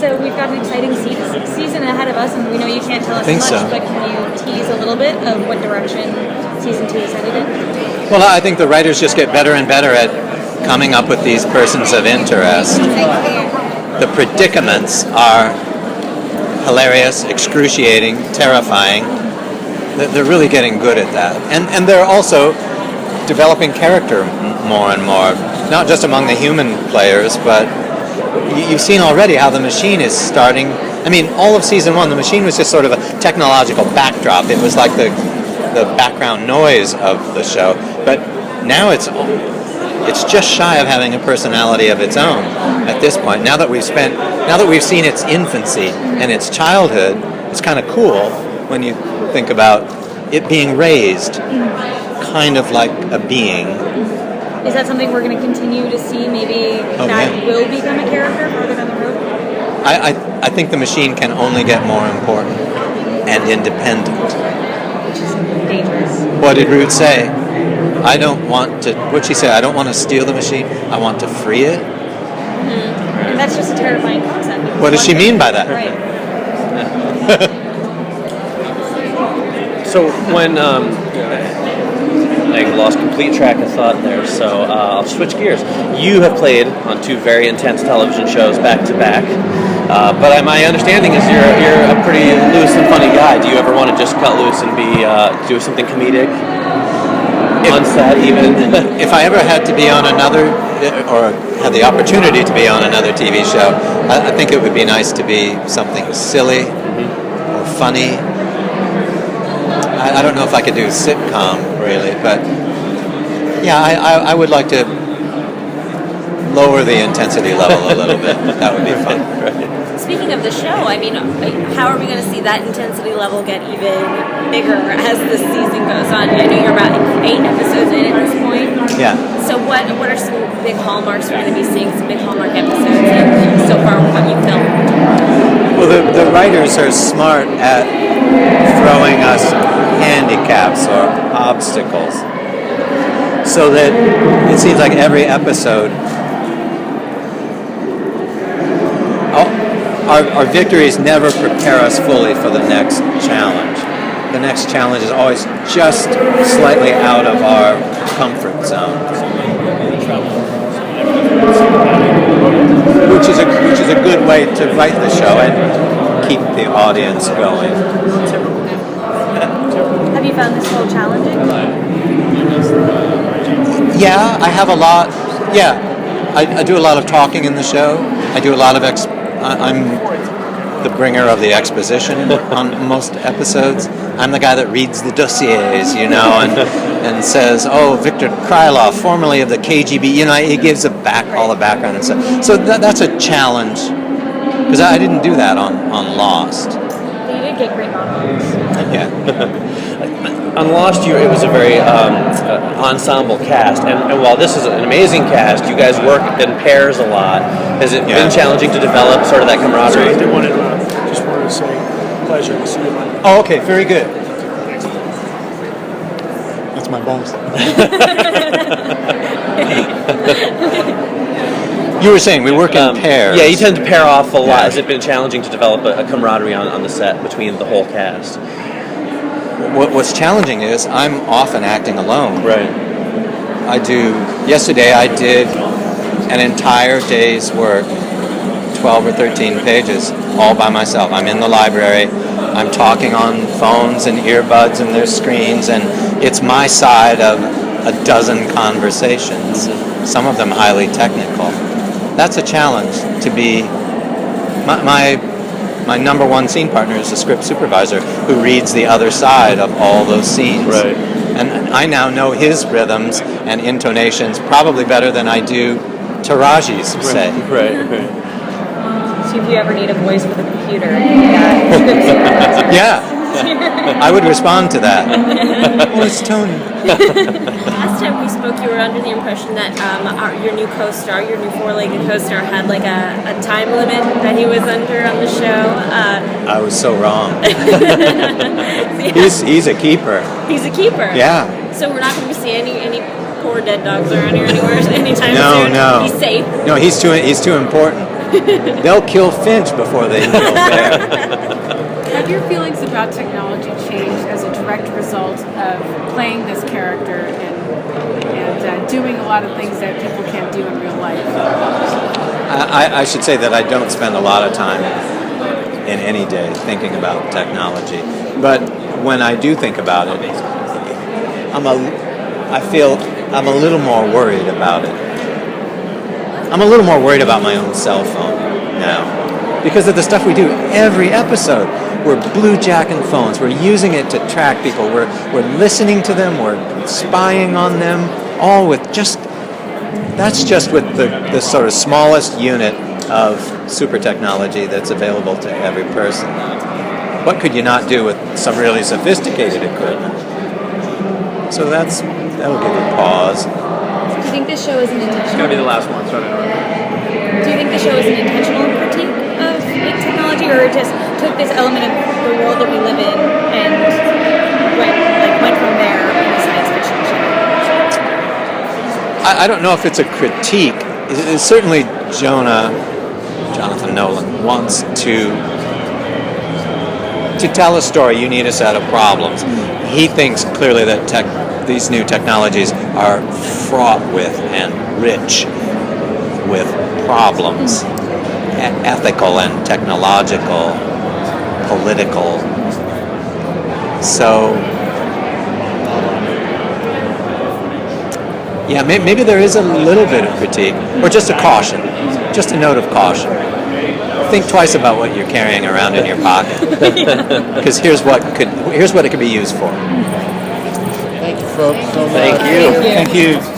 So we've got an exciting season ahead of us, and we know you can't tell us much, but can you tease a little bit of what direction season 2 is headed in? Well, I think the writers just get better and better at coming up with these persons of interest. The predicaments are hilarious, excruciating, terrifying. They're really getting good at that. And they're also developing character more and more, not just among the human players, but you've seen already how the machine is starting. I mean, all of season 1, the machine was just sort of a technological backdrop. It was like the background noise of the show. But now it's just shy of having a personality of its own at this point. Now that we've seen its infancy and its childhood, it's kind of cool when you think about it being raised kind of like a being. Is that something we're going to continue to see? Maybe will become a character further down the road? I think the machine can only get more important and independent. Which is dangerous. What did Ruth say? What'd she say? I don't want to steal the machine. I want to free it. Mm-hmm. And that's just a terrifying concept. What does she mean by that? Right. So when I lost complete track of thought there, so I'll switch gears. You have played on 2 very intense television shows back to back, but my understanding is you're a pretty loose and funny guy. Do you ever want to just cut loose and do something comedic? On set, even? If I ever had to be on another, or had the opportunity to be on another TV show, I think it would be nice to be something silly or funny. I don't know if I could do sitcom, really, but yeah, I would like to lower the intensity level a little bit. That would be fun. Speaking of the show, I mean, how are we going to see that intensity level get even bigger as the season goes on? I know you're about 8 episodes in at this point. Yeah. So what are some big hallmarks we're going to be seeing, some big hallmark episodes and so far what you filmed? Well, the writers are smart at throwing us handicaps or obstacles, so that it seems like every episode our victories never prepare us fully for the next challenge. The next challenge is always just slightly out of our comfort zone, which is a good way to write the show and keep the audience going. Have you found this role challenging? Yeah, I have a lot. Yeah, I do a lot of talking in the show. I do a lot of I'm the bringer of the exposition on most episodes. I'm the guy that reads the dossiers, and says, "Oh, Viktor Krylov, formerly of the KGB," he gives all the background and stuff. So that's a challenge, because I didn't do that on Lost. You did get great monologues. Yeah. On Lost, it was a very ensemble cast, and while this is an amazing cast, you guys work in pairs a lot. Has it been challenging to develop sort of that camaraderie? I just wanted to say, pleasure to see you. Oh, okay, very good. That's my boss. You were saying we work in pairs. Yeah, you tend to pair off a lot. Has it been challenging to develop a camaraderie on the set between the whole cast? What's challenging is I'm often acting alone. Right. Yesterday I did an entire day's work, 12 or 13 pages, all by myself. I'm in the library, I'm talking on phones and earbuds and there's screens, and it's my side of a dozen conversations, some of them highly technical. That's a challenge to be. My number one scene partner is the script supervisor who reads the other side of all those scenes. Right. And I now know his rhythms and intonations probably better than I do Taraji's, say. Right. So if you ever need a voice for the computer, script supervisor. Yeah. I would respond to that. Oh, it's Tony. Last time we spoke, you were under the impression that your new co-star, your new 4-legged co-star, had like a time limit that he was under on the show. I was so wrong. He's a keeper. He's a keeper. Yeah. So we're not going to see any poor dead dogs around here anywhere anytime No, soon. no. He's safe. No, he's too important. They'll kill Finch before they kill Bear. Have your feelings about technology changed as a direct result of playing this character and doing a lot of things that people can't do in real life? I should say that I don't spend a lot of time in any day thinking about technology, but when I do think about it, I feel I'm a little more worried about it. I'm a little more worried about my own cell phone now because of the stuff we do every episode. We're blue-jacking phones. We're using it to track people. We're listening to them. We're spying on them. All with that's just with the sort of smallest unit of super technology that's available to every person. What could you not do with some really sophisticated equipment? So that'll give you pause. Do you think this show is an It's intentional? gonna be the last one. So Do you think the show is an intentional critique of technology, or just took this element of the world that we live in and went from there in a science fiction show? I don't know if it's a critique. It's certainly Jonathan Nolan wants to tell a story. You need a set of problems. He thinks clearly that these new technologies are fraught with and rich with problems, ethical and technological, political. So, yeah, maybe there is a little bit of critique, or just a caution, just a note of caution. Think twice about what you're carrying around in your pocket, because here's what it could be used for. Thank you, folks. So much. thank you. Thank you. Thank you.